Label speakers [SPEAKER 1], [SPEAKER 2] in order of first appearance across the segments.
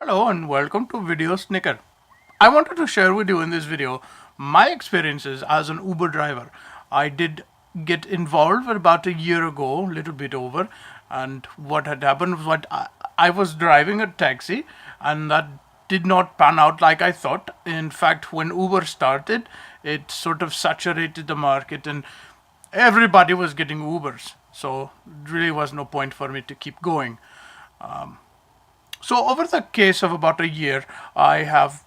[SPEAKER 1] Hello and welcome to Video Snicker. I wanted to share with you in this video my experiences as an Uber driver. I did get involved about a year ago, little bit over, and what had happened was I was driving a taxi and that did not pan out like I thought. In fact, when Uber started, it sort of saturated the market and everybody was getting Ubers. So, really was no point for me to keep going. So over the case of about a year, I have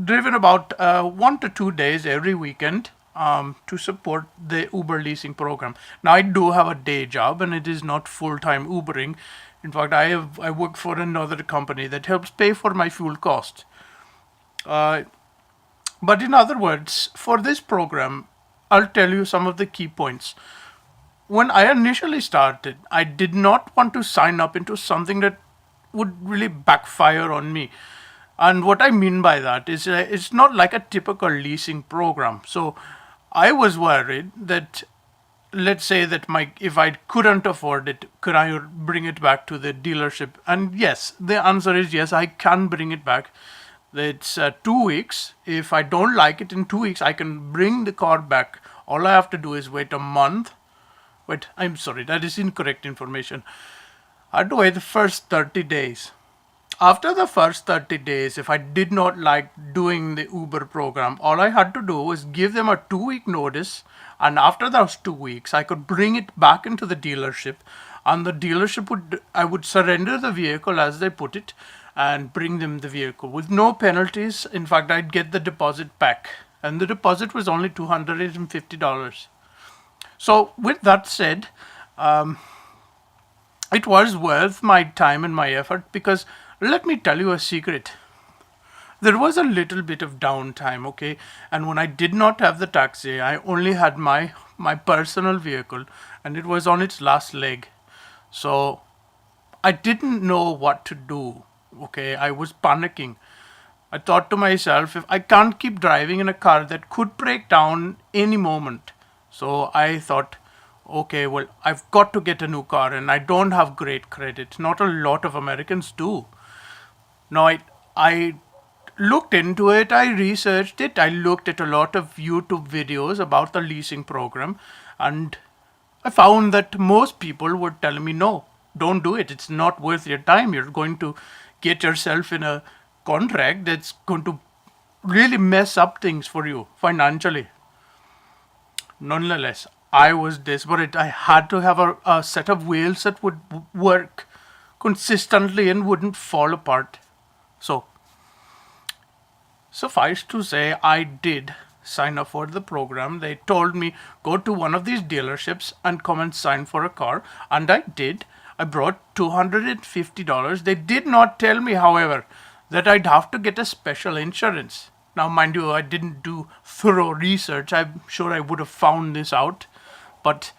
[SPEAKER 1] driven about 1 to 2 days every weekend to support the Uber leasing program. Now I do have a day job, and it is not full-time Ubering. In fact, I work for another company that helps pay for my fuel cost. Uh, but in other words, for this program, I'll tell you some of the key points. When I initially started, I did not want to sign up into something that would really backfire on me. And what I mean by that is it's not like a typical leasing program. So I was worried that, let's say that my if I couldn't afford it, could I bring it back to the dealership? And yes, the answer is yes, I can bring it back. It's 2 weeks. If I don't like it in 2 weeks, I can bring the car back. All I have to do is wait a month. Wait, I'm sorry, that is incorrect information. I had to wait the first 30 days. After the first 30 days, if I did not like doing the Uber program, all I had to do was give them a 2 week notice. And after those 2 weeks, I could bring it back into the dealership. And the dealership I would surrender the vehicle as they put it and bring them the vehicle with no penalties. In fact, I'd get the deposit back. And the deposit was only $250. So, with that said, it was worth my time and my effort because let me tell you a secret. There was a little bit of downtime, okay? And when I did not have the taxi, I only had my personal vehicle and it was on its last leg. So I didn't know what to do, okay? I was panicking. I thought to myself, if I can't keep driving in a car that could break down any moment. So I thought, okay, well, I've got to get a new car and I don't have great credit. Not a lot of Americans do. Now, I looked into it, I researched it, I looked at a lot of YouTube videos about the leasing program, and I found that most people were telling me, no, don't do it. It's not worth your time. You're going to get yourself in a contract that's going to really mess up things for you financially. Nonetheless, I was desperate. I had to have a set of wheels that would work consistently and wouldn't fall apart. So, suffice to say, I did sign up for the program. They told me go to one of these dealerships and come and sign for a car, and I did. I brought $250. They did not tell me, however, that I'd have to get a special insurance. Now, mind you, I didn't do thorough research. I'm sure I would have found this out, but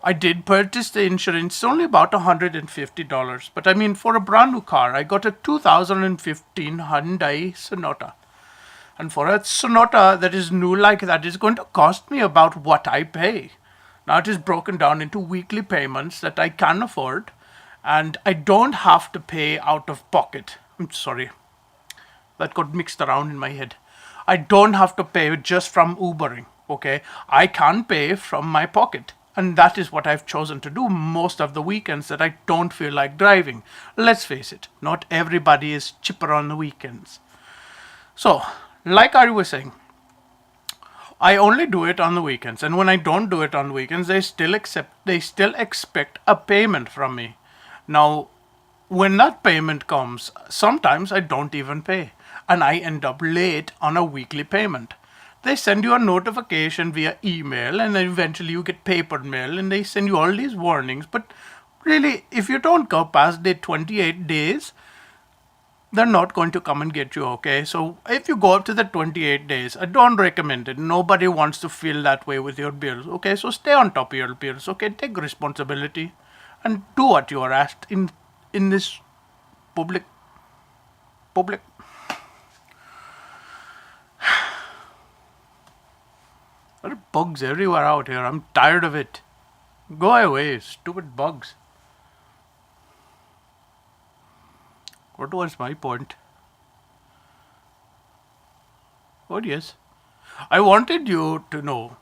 [SPEAKER 1] I did purchase the insurance. It's only about $150. But I mean, for a brand new car, I got a 2015 Hyundai Sonata. And for a Sonata that is new like that is going to cost me about what I pay. Now it is broken down into weekly payments that I can afford, and I don't have to pay out of pocket. I'm sorry, that got mixed around in my head. I don't have to pay just from Ubering, okay? I can pay from my pocket. And that is what I've chosen to do most of the weekends that I don't feel like driving. Let's face it, not everybody is chipper on the weekends. So, like I was saying, I only do it on the weekends, and when I don't do it on the weekends, they still expect a payment from me. Now, when that payment comes, sometimes I don't even pay, and I end up late on a weekly payment. They send you a notification via email, and then eventually you get paper mail, and they send you all these warnings. But really, if you don't go past the 28 days, they're not going to come and get you, okay? So if you go up to the 28 days, I don't recommend it. Nobody wants to feel that way with your bills, okay? So stay on top of your bills, okay? Take responsibility and do what you are asked in this public public. There are bugs everywhere out here. I'm tired of it. Go away, stupid bugs. What was my point? Oh, yes. I wanted you to know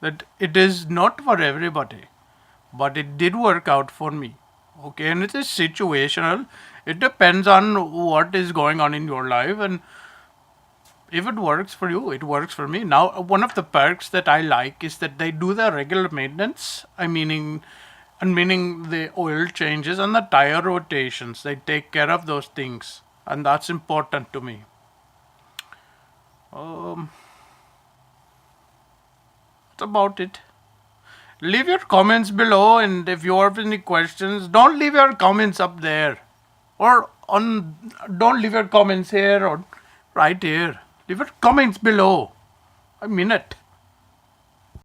[SPEAKER 1] that it is not for everybody, but it did work out for me. Okay, and it is situational. It depends on what is going on in your life, and if it works for you, it works for me. Now, one of the perks that I like is that they do the regular maintenance. Meaning the oil changes and the tire rotations. They take care of those things, and that's important to me. Um, that's about it. Leave your comments below, and if you have any questions, don't leave your comments up there, or on. Don't leave your comments here or right here. Leave your comments below. I mean it.